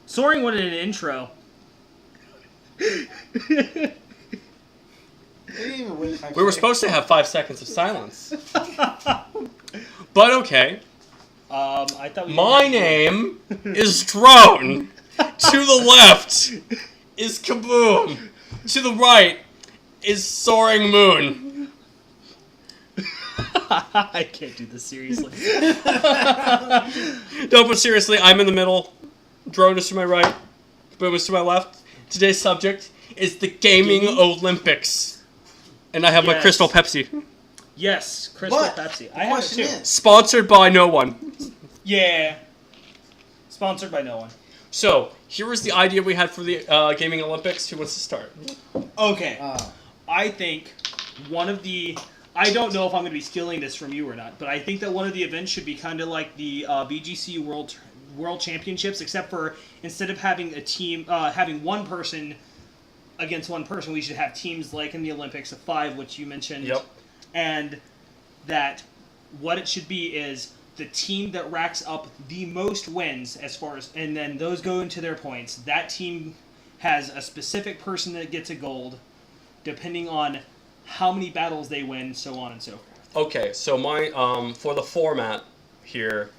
Soaring wanted an intro. We were supposed to have 5 seconds of silence. But okay. I thought My name is Drone. To the left is Kaboom. To the right is Soaring Moon. I can't do this seriously. No, but seriously, I'm in the middle. Drone is to my right. Kaboom is to my left. Today's subject is the Gaming Olympics. And I have my Crystal Pepsi. Yes, Crystal Pepsi. I have it too. Sponsored by no one. Yeah. Sponsored by no one. So, here was the idea we had for the Gaming Olympics. Who wants to start? Okay. I think one of the... I don't know if I'm going to be stealing this from you or not, but I think that one of the events should be kind of like the BGC World Championships, except for instead of having a team, having one person against one person, we should have teams like in the Olympics of 5, which you mentioned. Yep. And that what it should be is the team that racks up the most wins as far as, and then those go into their points. That team has a specific person that gets a gold, depending on how many battles they win, so on and so forth. Okay, so my for the format here,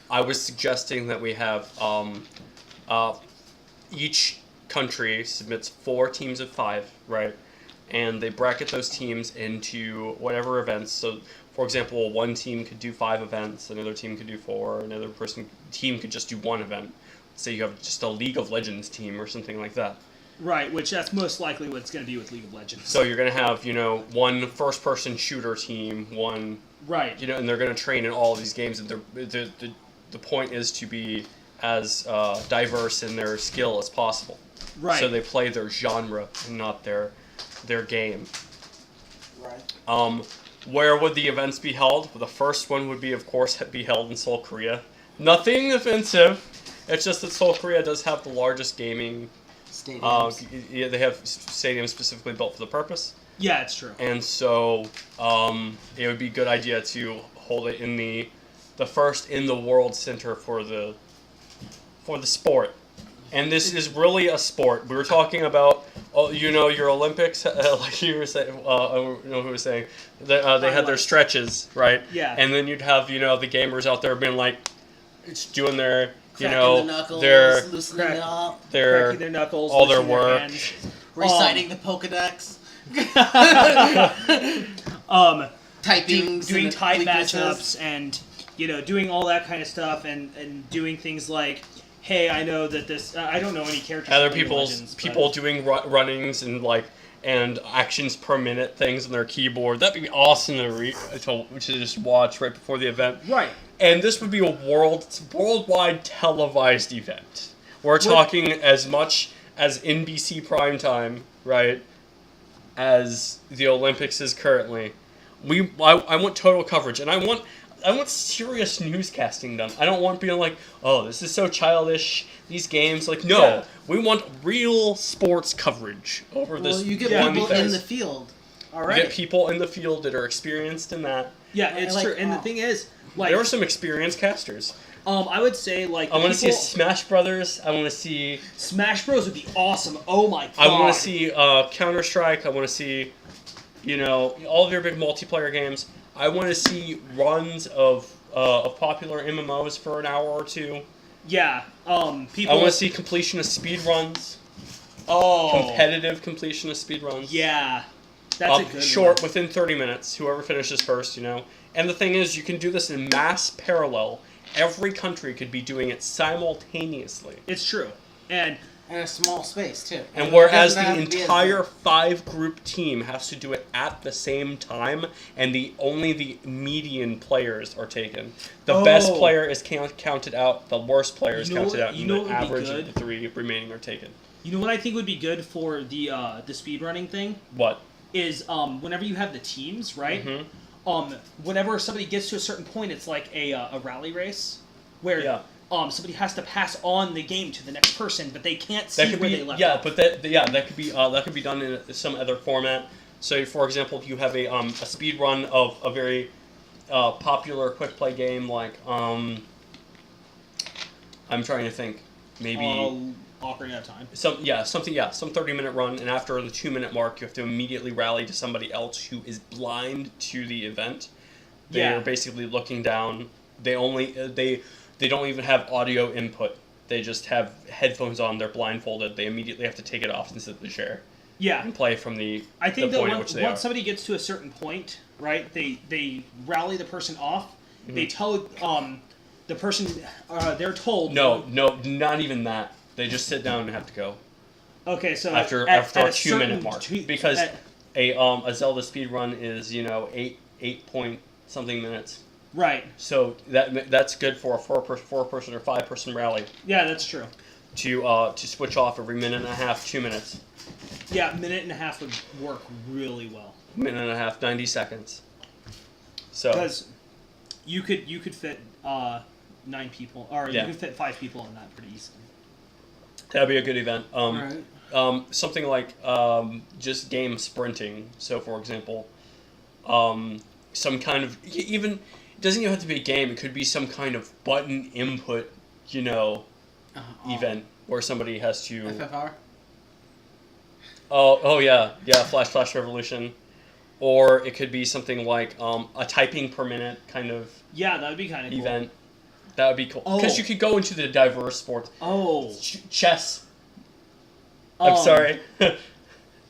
I was suggesting that we have each country submits 4 teams of 5, right? And they bracket those teams into whatever events. So, for example, one team could do 5 events, another team could do 4, another team could just do 1 event. Say you have just a League of Legends team or something like that. Right, which that's most likely what it's going to be with League of Legends. So you're going to have, one first-person shooter team, one... Right. And they're going to train in all of these games, and the point is to be as diverse in their skill as possible. Right. So they play their genre and not their game. Right. Where would the events be held? Well, the first one would be, of course, be held in Seoul, Korea. Nothing offensive. It's just that Seoul, Korea does have the largest gaming... Stadiums. Yeah, they have stadiums specifically built for the purpose. Yeah, it's true. And so it would be a good idea to hold it in the first in the world center for the sport. And this is really a sport. We were talking about, your Olympics, like you were saying, I don't know who was saying, they had their stretches, right? Yeah. And then you'd have, the gamers out there being like, doing their, Cracking the knuckles, their loosening it up, cracking their knuckles, all their loosening work. hands. reciting the Pokedex, typing, doing type matchups, and doing all that kind of stuff, and doing things like, hey, I know that this. I don't know any characters. Other from League of people Legends, doing runnings and actions per minute things on their keyboard. That'd be awesome to just watch right before the event. Right. And this would be a worldwide televised event. We're talking as much as NBC primetime, right, as the Olympics is currently. I want total coverage, and I want serious newscasting done. I don't want being like, oh, this is so childish, these games. Like, no, Yeah. We want real sports coverage over this. Well, you get one people thing. in the field. All You right. get people in the field that are experienced in that. Yeah, it's like, true. And the thing is, like, There are some experienced casters. I would say like I want to see Smash Brothers. I want to see. Smash Bros would be awesome. Oh my god. I want to see Counter Strike. I want to see, all of your big multiplayer games. I want to see runs of popular MMOs for an hour or 2. Yeah. People. I want to see completion of speed runs. Competitive completion of speed runs. Yeah. That's a good short, one. within 30 minutes. Whoever finishes first, And the thing is, you can do this in mass parallel. Every country could be doing it simultaneously. It's true. And And a small space, too. And whereas It doesn't the have to be as entire big. 5-group team has to do it at the same time, and only the median players are taken. The best player is counted out, the worst player is counted out, and the average of the 3 remaining are taken. you know what I think would be good for the speedrunning thing? What? Is whenever you have the teams, right? Mm-hmm. Whenever somebody gets to a certain point, it's like a rally race where somebody has to pass on the game to the next person, but they can't see where they left off. But that could be done in some other format. So, for example, if you have a speed run of a very popular quick play game like I'm trying to think. maybe Operating out of time. some 30-minute run, and after the 2-minute mark, you have to immediately rally to somebody else who is blind to the event. They Yeah. are basically looking down. They only they don't even have audio input. They just have headphones on. They're blindfolded. They immediately have to take it off and sit in the chair Yeah. and play from the I think the that point at once, which they are. once somebody gets to a certain point, right, they rally the person off. They tell the person they're told. No, not even that. They just sit down and have to go Okay, so after a 2-minute mark because a Zelda speed run is 8 point something minutes. right. So that's good for a four-person or 5-person rally Yeah, that's true. to switch off every minute and a half, 2 minutes, Yeah, a minute and a half would work really well minute and a half, 90 seconds. So because you could fit 9 people, or Yeah. you could fit 5 people in that pretty easily. that'd be a good event. Right. Something like just game sprinting. So, for example, some kind of even it doesn't even have to be a game. It could be some kind of button input, event where somebody has to. FFR. Oh yeah, Flash Revolution, or it could be something like a typing per minute kind of Yeah, that would be kind of cool. event. That would be cool because Oh. you could go into the diverse sports. Oh, Chess. I'm sorry.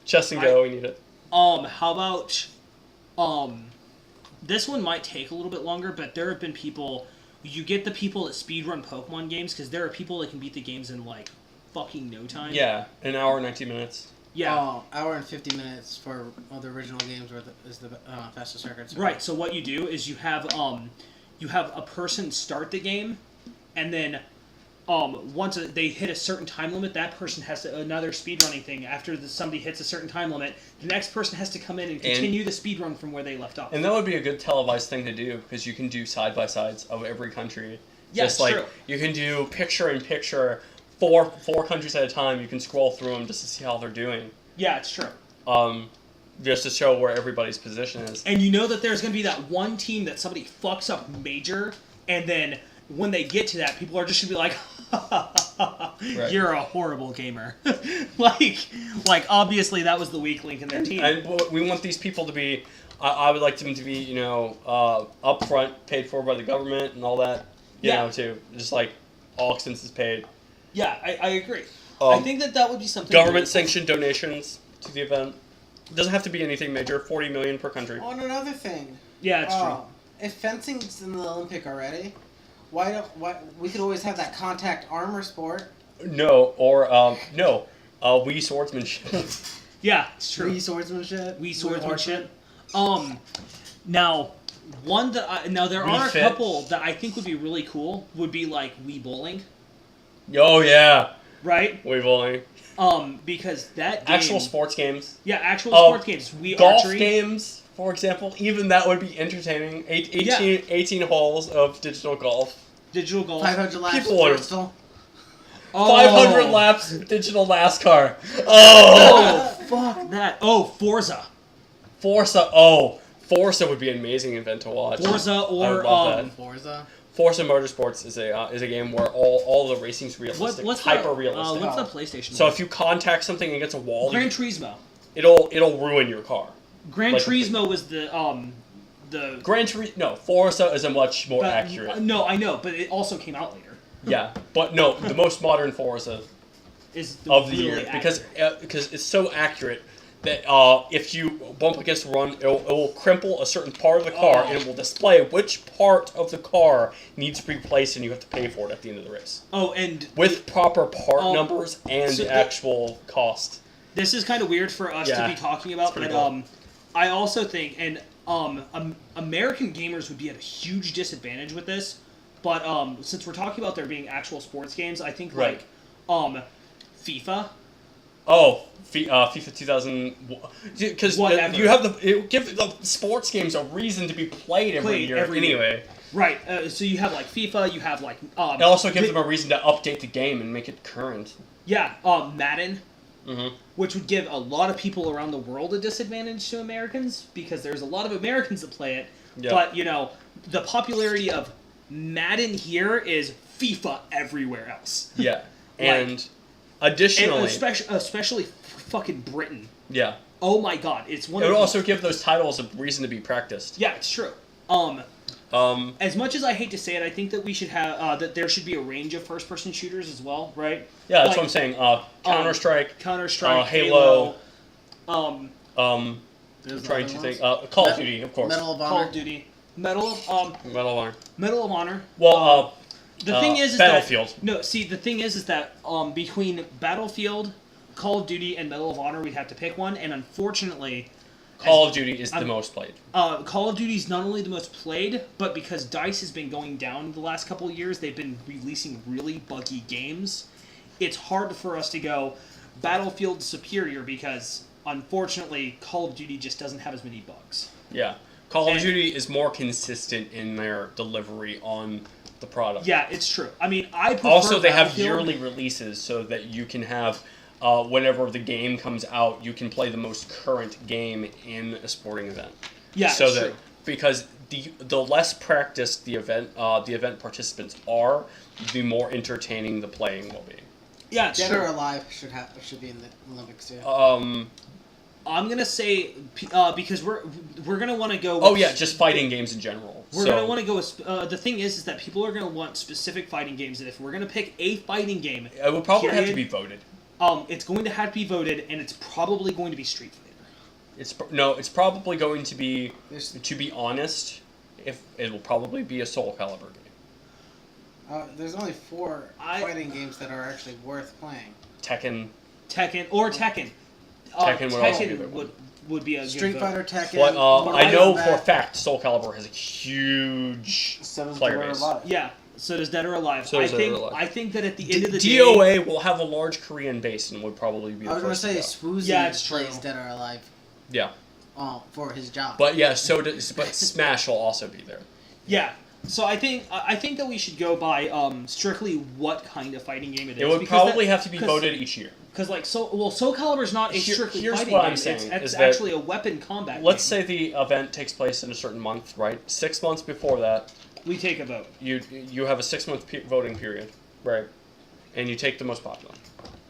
Chess and Go. We need it. How about, this one might take a little bit longer, but there have been people, you get the people that speedrun Pokemon games, because there are people that can beat the games in, like, fucking no time. Yeah, an hour, 90 minutes. Yeah. Oh, hour and 50 minutes for the original games is the fastest record. So Right, so what you do is you have a person start the game, and then, once they hit a certain time limit, that person has another speedrunning thing. After somebody hits a certain time limit, the next person has to come in and continue the speedrun from where they left off. And that would be a good televised thing to do because you can do side-by-sides of every country. Yeah, just like true. you can do picture-in-picture, four countries at a time. You can scroll through them just to see how they're doing. Yeah, it's true. Just to show where everybody's position is. And you know that there's going to be that one team that somebody fucks up major, and then when they get to that, people are just going to be like, Right. you're a horrible gamer. like obviously that was the weak link in their team. And we want these people to be. I would like them to be, upfront, paid for by the government and all that. You Yeah. know, too. Just like all expenses paid. Yeah, I agree. I think that would be something. Government sanctioned donations to the event. It doesn't have to be anything major. 40 million per country. On another thing, Yeah, it's true. if fencing's in the Olympic already, why we could always have that contact armor sport? No, or Wii swordsmanship. Yeah, it's true. Wii swordsmanship. Wii swordsmanship. Now, one that there Wii are a Fit. couple that I think would be really cool. Would be like Wii bowling, Oh yeah, right? Wii bowling. Because that game, Actual sports games. Yeah, actual Oh, sports games. Wii Golf archery. games, for example. Even that would be entertaining. 18 holes of digital golf. Digital golf. 500 laps. People are- Bristol. 500 laps digital NASCAR. Oh! Oh, fuck that. Oh, Forza. Forza would be an amazing event to watch. Forza I or would love that. Forza. Forza Motorsports is a game where all the racing's realistic, what's hyper the, realistic. what's the PlayStation? So one? if you contact something against a wall, Gran Turismo. it'll ruin your car. Gran Like- Turismo was the Forza is a much more but- accurate. No, I know, but it also came out later. Yeah, but no, the most modern Forza Is of the really year accurate. because it's so accurate that if you bump against one, it will crimple a certain part of the car and it will display which part of the car needs to be replaced and you have to pay for it at the end of the race Oh, and with proper part numbers and so the actual cost. this is kind of weird for us to Yeah, be talking about, pretty but cool. I also think, and American gamers would be at a huge disadvantage with this. But since we're talking about there being actual sports games, I think Right. FIFA. Oh, FIFA 2000, because Whatever. you have it give the sports games a reason to be played every year anyway. Right. So you have like FIFA. You have like It also gives them a reason to update the game and make it current. yeah, Madden. Mm-hmm. Which would give a lot of people around the world a disadvantage to Americans because there's a lot of Americans that play it. Yeah. But the popularity of Madden here is FIFA everywhere else. Yeah. And and additionally, especially fucking Britain. yeah, Oh my god, it's one it of would the- also give those titles a reason to be practiced. Yeah, it's true. As much as I hate to say it, I think that we should have that there should be a range of first-person shooters as well, right? Yeah, that's Like, what I'm saying. Counter-Strike, Counter-Strike, Halo. um, There's trying other to ones. think. Call of Duty, of course. Medal of Call Honor. of Duty, Medal of Medal of Honor. Honor. Um, Well, the thing is Battlefield. that no. See, the thing is that between Battlefield, Call of Duty, and Medal of Honor, we'd have to pick one, and unfortunately, Call of Duty is the I'm- most played. Call of Duty is not only the most played, but because DICE has been going down the last couple of years, they've been releasing really buggy games. It's hard for us to go Battlefield superior because, unfortunately, Call of Duty just doesn't have as many bugs. Yeah. Call of And- Duty is more consistent in their delivery on the product. Yeah, it's true. I mean, I prefer Also, they have Battlefield. yearly releases so that you can have, whenever the game comes out, you can play the most current game in a sporting event. Yeah, so it's that true. because the less practiced the event participants are, the more entertaining the playing will be. Yeah, it's Dead true. or Alive should be in the Olympics too. I'm gonna say because we're gonna want to go. Oh yeah, just fighting games in general. We're So- gonna want to go with. The thing is that people are gonna want specific fighting games, and if we're gonna pick a fighting game, It would probably have to period, be voted. it's going to have to be voted, and it's probably going to be Street Fighter. It's probably going to be. There's, To be honest, if it will probably be a Soul Calibur game. there's only 4 I- fighting games that are actually worth playing. Tekken. Tekken or Tekken. Tekken would also be a good one. would be a good Street vote. Fighter, Tekken. But Mortal I know Kombat, for a fact Soul Calibur has a huge so does player Dead or base. Alive. Yeah. So does Dead or Alive. So I does Dead or think Alive. I think that at the end of the day, DOA will have a large Korean base and would probably be the I was gonna first say to go. Swoozy Yeah, it's plays true. Dead or Alive Yeah. for his job. But yeah, but Smash will also be there. yeah. So I think that we should go by strictly what kind of fighting game it is. It would because probably that- have to be 'cause- voted each year. Because Soul Calibur is not a strictly Here's fighting what game. I'm saying, it's is that- actually a weapon combat. Let's game. say the event takes place in a certain month, right? 6 months before that, we take a vote. you have a 6-month voting period, right? And you take the most popular.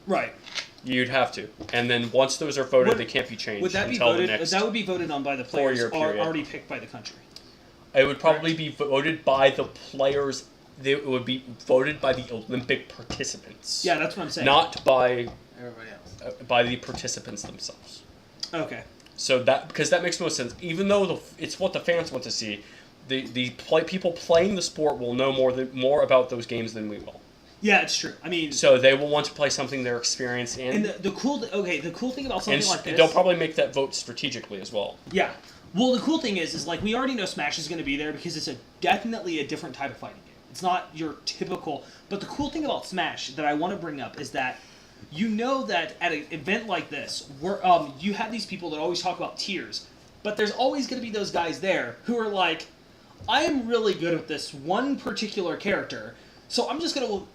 Right. You'd have to, and then once those are voted, Would- they can't be changed Would that be until voted? the next. That would be voted on by the players, 4-year period. already picked by the country. It would probably be voted by the players. It would be voted by the Olympic participants. Yeah, that's what I'm saying. Not by Everybody else. by the participants themselves. Okay. So because that makes most sense. Even though it's what the fans want to see, the people playing the sport will know more about those games than we will. Yeah, it's true. I mean, So they will want to play something they're experienced in, and the cool thing about something and like this, they'll probably make that vote strategically as well. yeah. Well, the cool thing is like we already know Smash is going to be there because it's definitely a different type of fighting game. It's not your typical. But the cool thing about Smash that I want to bring up is that you know that at an event like this, where you have these people that always talk about tiers, but there's always going to be those guys there who are like, I am really good at this one particular character, so I'm just going to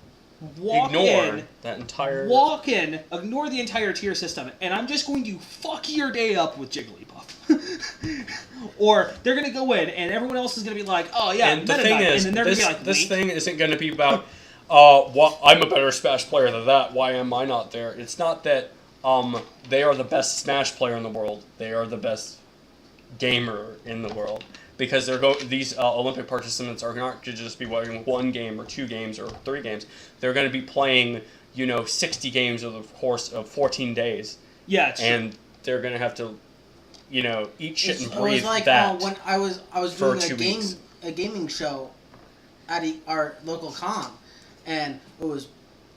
walk in, ignore the entire tier system, and I'm just going to fuck your day up with Jigglypuff. Or they're going to go in, and everyone else is going to be like, oh yeah, And the Meta thing Knight, is, and then they're going this, to be like, this wait. thing isn't going to be about, I'm a better Smash player than that. Why am I not there? It's not that they are the best Smash player in the world. They are the best gamer in the world. Because these Olympic participants are not going to just be playing 1 game or 2 games or 3 games. They're going to be playing, 60 games over the course of 14 days. Yeah, it's true. And they're going to have to, eat shit and It breathe was like that. when I was for doing 2 weeks. a gaming show at our local con, and it was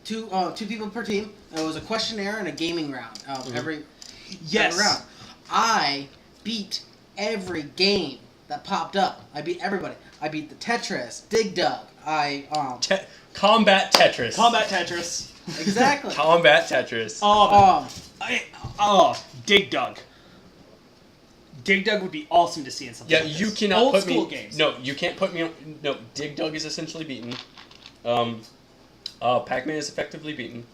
two people per team. And it was a questionnaire and a gaming round every Yes. round. I beat every game that popped up. I beat everybody. I beat the Tetris, Dig Dug. Combat Tetris. Combat Tetris. Exactly. Combat Tetris. Dig Dug. Dig Dug would be awesome to see in something Yeah, like you this. cannot Old put school me. games. No, you can't put me on. No, Dig Dug is essentially beaten. Pac-Man is effectively beaten.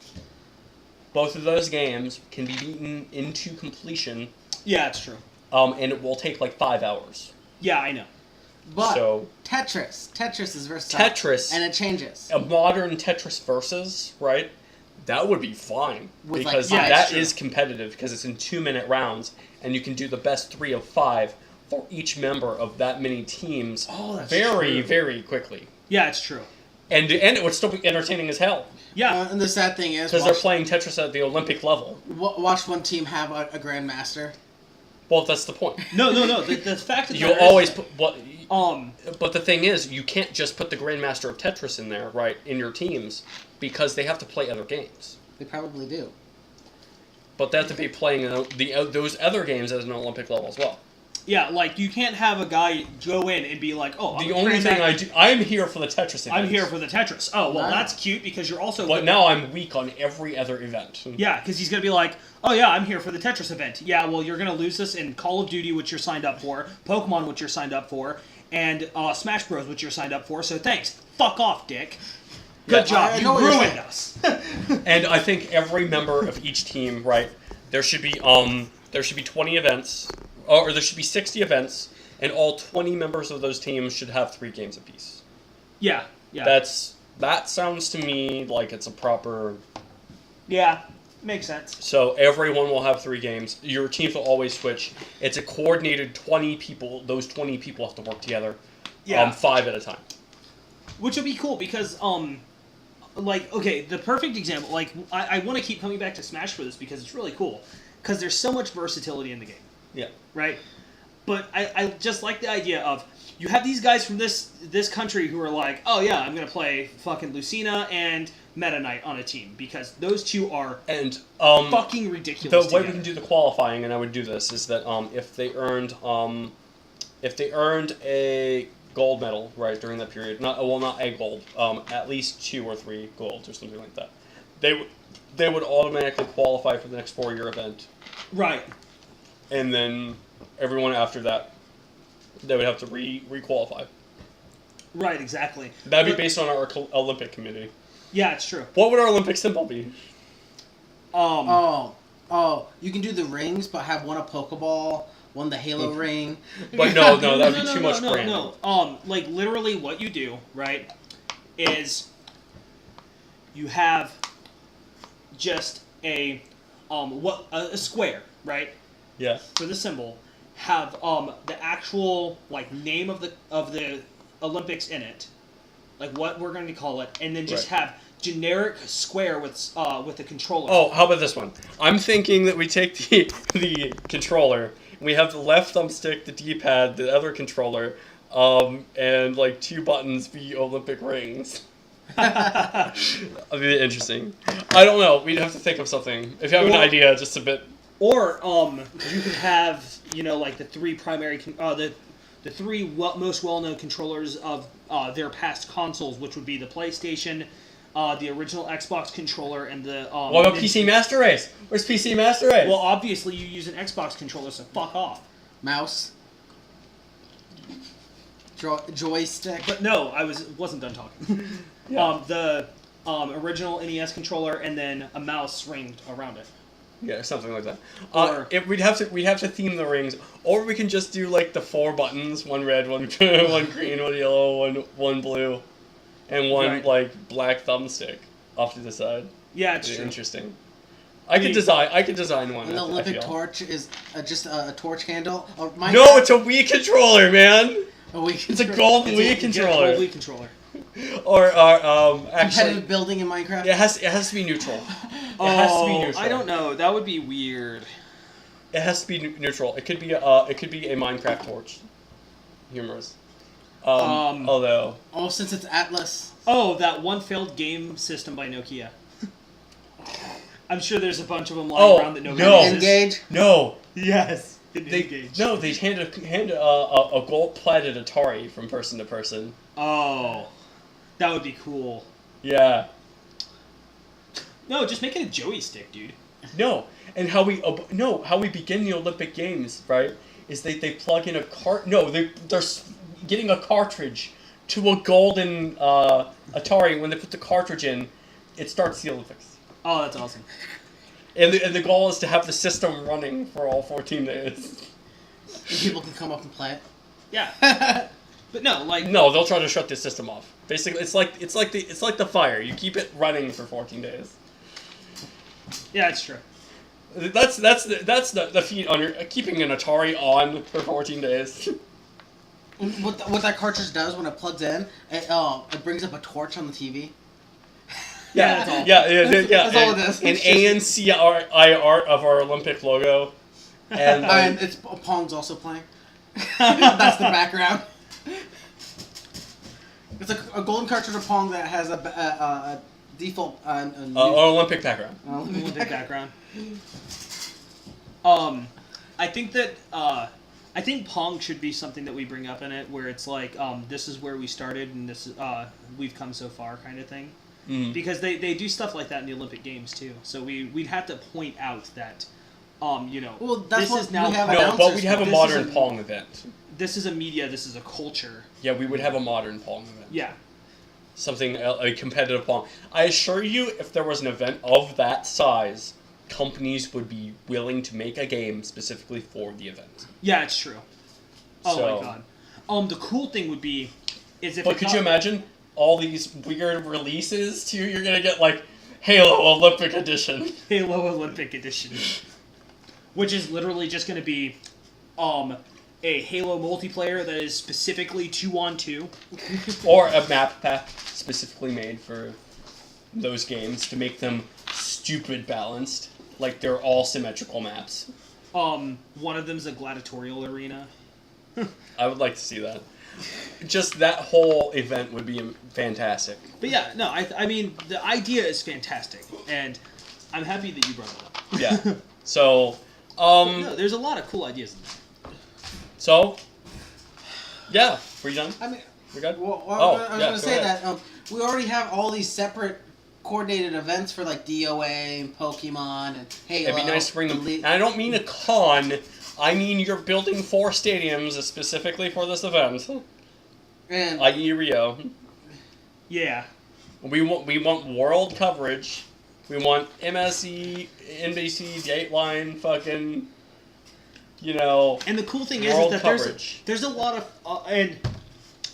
Both of those games can be beaten into completion, Yeah, it's true. and it will take like 5 hours. Yeah, I know. But So- Tetris is versatile. Tetris, And it changes. a modern Tetris Versus, right? That would be fine With, like, because yeah, that it's true. is competitive because it's in 2-minute rounds and you can do the best 3 of 5 for each member of that many teams Oh, that's very, true. very quickly. Yeah, it's true. And it would still be entertaining as hell Yeah. And the sad thing is, because they're playing Tetris at the Olympic level. watch one team have a grandmaster. Well, that's the point. No. The fact that You'll always put what. um But the thing is, you can't just put the Grandmaster of Tetris in there, right, in your teams, because they have to play other games. They probably do. But they have to be playing those other games at an Olympic level as well. yeah, like you can't have a guy go in and be like, oh, The only thing I'm here for the Tetris event. I'm here for the Tetris. Oh, well, Wow. that's cute because you're also. But now I'm weak on every other event. Yeah, because he's gonna be like, oh yeah, I'm here for the Tetris event. Yeah, well, you're gonna lose this in Call of Duty, which you're signed up for, Pokemon, which you're signed up for, and Smash Bros, which you're signed up for. So thanks. Fuck off, Dick. Good Yeah, job. I You know what you're ruined saying. us. And I think every member of each team, right, there should be 20 events, or there should be 60 events, and all 20 members of those teams should have 3 games apiece. Yeah. That sounds to me like it's a proper. Yeah. Makes sense. So everyone will have 3 games. Your teams will always switch. It's a coordinated 20 people. Those 20 people have to work together. Yeah. 5 at a time. Which would be cool because, like, okay, the perfect example, like, I want to keep coming back to Smash for this because it's really cool. Because there's so much versatility in the game, Yeah. right? But I just like the idea of, you have these guys from this country who are like, oh yeah, I'm going to play fucking Lucina and Meta Knight on a team. Because those two are And fucking ridiculous the way we together. can do the qualifying, and I would do this, is that if they earned a gold medal right during that period, not a gold, at least 2 or 3 golds or something like that, they would automatically qualify for the next 4-year event, Right. and then everyone after that, they would have to re-qualify. Right, exactly. That'd be But- based on our Olympic committee. Yeah, it's true. What would our Olympic symbol be? Oh, you can do the rings, but have one a Pokeball, one the Halo ring. But no, that'd be too much brand. No. Like literally, what you do, right, is you have just a square, right, Yeah. for the symbol, have the actual like name of the Olympics in it, like what we're going to call it, and then just Right. have generic square with the controller. Oh, how about this one? I'm thinking that we take the controller, and we have the left thumbstick, the D-pad, the other controller, and like 2 buttons be Olympic rings. That'd be interesting. I don't know. We'd have to think of something. If you have an Well- idea, just a bit. Or you could have like the 3 primary the 3 most well-known controllers of their past consoles, which would be the PlayStation, the original Xbox controller, and the What about PC Master Race? Where's PC Master Race? Well, obviously you use an Xbox controller, so fuck off. Mouse. Joystick. But no, wasn't done talking. Yeah. The original NES controller, and then a mouse ringed around it. Yeah, something like that. Or- We'd have to theme the rings, or we can just do like the 4 buttons: 1 red, 1 one green, 1 yellow, one blue, and 1 Right. like black thumbstick off to the side. Yeah, it's It'd be true. interesting. I could design one. An I Olympic feel. torch is just a torch handle. Oh, No, it's a Wii controller, man. It's a golden Wii Get a controller. Wii controller. Or actually, competitive building in Minecraft. it has to be neutral. It has to be neutral. I don't know. That would be weird. It has to be neutral. It could be a Minecraft torch. Humorous. Although. Oh, since it's Atlas. Oh, that one failed game system by Nokia. I'm sure there's a bunch of them lying around that nobody no. uses. Engage. No. Yes. They Engage. hand a gold-plated Atari from person to person. Oh, that would be cool. Yeah. No, just make it a Joey stick, dude. No, and how we begin the Olympic Games, right? Is they plug in a they're getting a cartridge to a golden Atari. When they put the cartridge in, it starts the Olympics. Oh, that's awesome. And the goal is to have the system running for all 14 days. And people can come up and play it. Yeah. But no, like No, they'll try to shut the system off. Basically, it's like the fire. You keep it running for 14 days. Yeah, it's true. That's the feat on your keeping an Atari on for 14 days. What that cartridge does when it plugs in, it brings up a torch on the TV. Yeah, that's all. That's all it is. An ANCI art of our Olympic logo, and And it's Pong's also playing. That's the background. It's a golden cartridge of Pong that has a default an Olympic background. Olympic background. I think that I think Pong should be something that we bring up in it, where it's like this is where we started and this is we've come so far kind of thing. Mm. Because they do stuff like that in the Olympic Games too. So we'd have to point out that Well, that's this what is now we have part- No, but we'd have a This modern is a- Pong event. this is a media, this is a culture. Yeah, we would have a modern Pong event. Yeah. Something, a competitive Pong. I assure you, if there was an event of that size, companies would be willing to make a game specifically for the event. Yeah, it's true. Oh So- my god. The cool thing would be is if But it could got- you imagine all these weird releases too? You're gonna get like Halo Olympic Edition. Halo Olympic Edition, which is literally just going to be a Halo multiplayer that is specifically 2-on-2. Or a map pack specifically made for those games to make them stupid balanced. Like they're all symmetrical maps. One of them's a gladiatorial arena. I would like to see that. Just that whole event would be fantastic. But yeah, no, I mean, the idea is fantastic, and I'm happy that you brought it up. Yeah. So, No, there's a lot of cool ideas in there. so, yeah. Were you done? I mean, We're good? well, Oh, I was yeah, going go to say ahead. that we already have all these separate coordinated events for like DOA and Pokemon and Halo. It'd be nice to bring them. Elite- And I don't mean a con. I mean you're building 4 stadiums specifically for this event, and i.e. Rio. Yeah. We want world coverage. We want MSE, NBC, Dateline, fucking, And the cool thing is world that coverage. there's a lot of and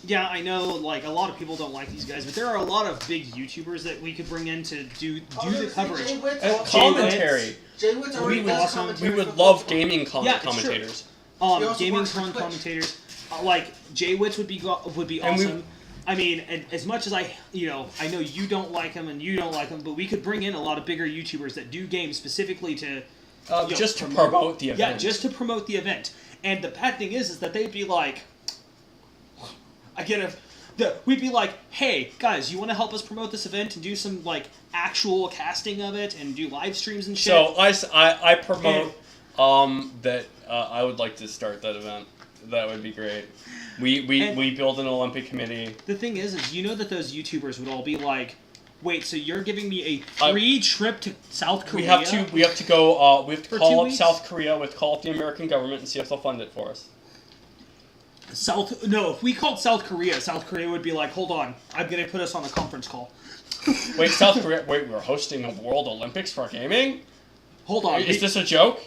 yeah, I know like a lot of people don't like these guys, but there are a lot of big YouTubers that we could bring in to do the coverage. And commentary. Jay Witt's We already would does also- commentary We would for love Pokemon. gaming Yeah, it's true. commentators. He also Gaming works for Twitch. commentators, like Jay Witz would be And we- awesome. I mean, and as much as I know you don't like him and you don't like him, but we could bring in a lot of bigger YouTubers that do games specifically to Just to promote the event. Yeah, just to promote the event. And the bad thing is that they'd be like, we'd be like, hey guys, you want to help us promote this event and do some like actual casting of it and do live streams and shit? So I promote that I would like to start that event. That would be great. We build an Olympic committee. The thing is you know that those YouTubers would all be like, wait, so you're giving me a free trip to South Korea? We have to go. We have to For call 2 up weeks? South Korea. We have to call up the American government and see if they'll fund it for us. No, if we called South Korea would be like, hold on, I'm gonna put us on a conference call. Wait, South Korea. Wait, we're hosting a World Olympics for gaming. Hold on. Is this a joke?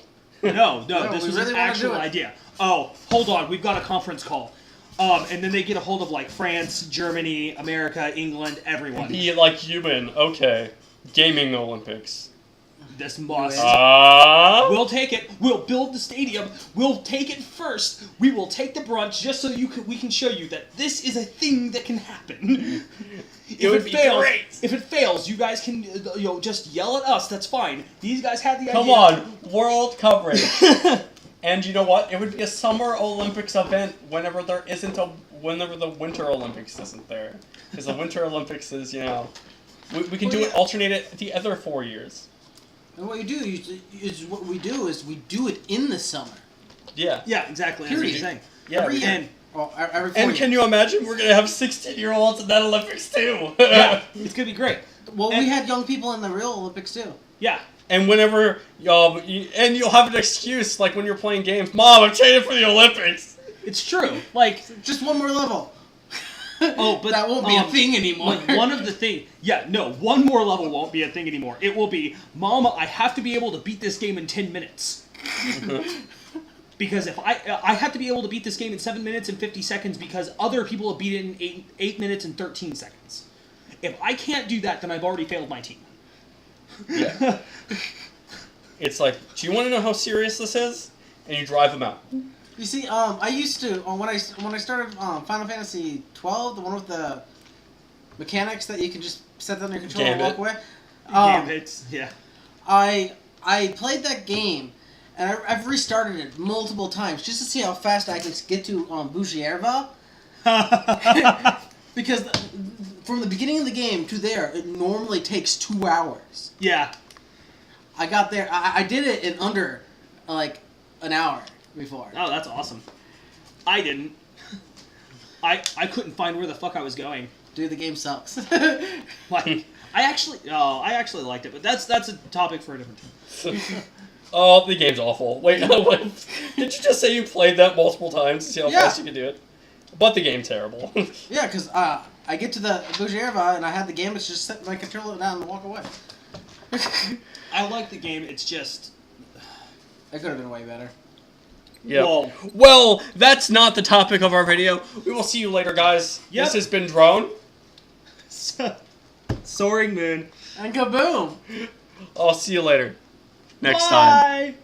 No, No, this we was really an wanna do actual it. idea. Oh, hold on, we've got a conference call. And then they get a hold of like France, Germany, America, England, everyone. Be like human. Okay, gaming Olympics. This must. We'll take it. We'll build the stadium. We'll take it first. We will take the brunch just so we can show you that this is a thing that can happen. If would be great. If it fails, you guys can just yell at us. That's fine. These guys had the idea. Come on, world coverage. And you know what? It would be a Summer Olympics event whenever the Winter Olympics isn't there, because the Winter Olympics is we can do it alternate it the other 4 years. And what you do is we do it in the summer. Yeah. Yeah, exactly. That's what Period. I'm saying. Yeah. Every we- year. And Every 4 And years. can you imagine we're gonna have 16-year-olds in that Olympics too? yeah, it's gonna be great. Well, we and- had young people in the real Olympics too. Yeah. And whenever you'll have an excuse like when you're playing games, Mom, I'm training for the Olympics. It's true. Like, Just one more level. oh, but that won't be a thing anymore. Like one of the thing, yeah, no, one more level won't be a thing anymore. It will be, Mama, I have to be able to beat this game in 10 minutes. Because if I have to be able to beat this game in 7 minutes and 50 seconds because other people have beat it in 8 minutes and 13 seconds. If I can't do that, then I've already failed my team. Yeah. It's like, do you want to know how serious this is? And you drive them out. You see, I used to when I started Final Fantasy 12, the one with the mechanics that you can just set down your controller and walk away. Gambits, yeah. I played that game, and I've restarted it multiple times just to see how fast I can get to Buzierva. Because from the beginning of the game to there, it normally takes 2 hours. Yeah. I got there. I did it in under like an hour before. Oh, that's awesome. I didn't. I couldn't find where the fuck I was going. Dude, the game sucks. Like, I actually liked it, but that's a topic for a different time. Oh, the game's awful. Wait, what? Did you just say you played that multiple times to see how Yeah. fast you could do it? But the game's terrible. Yeah, because I get to the Buzierva and I had the game. It's just set my controller down and walk away. I like the game. It's just. It could have been way better. Yeah. Whoa. Well, that's not the topic of our video. We will see you later, guys. Yep. This has been Drone. Soaring Moon. And kaboom! I'll see you later. Next time. Bye.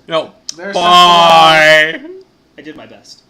No. There's Bye. I did my best.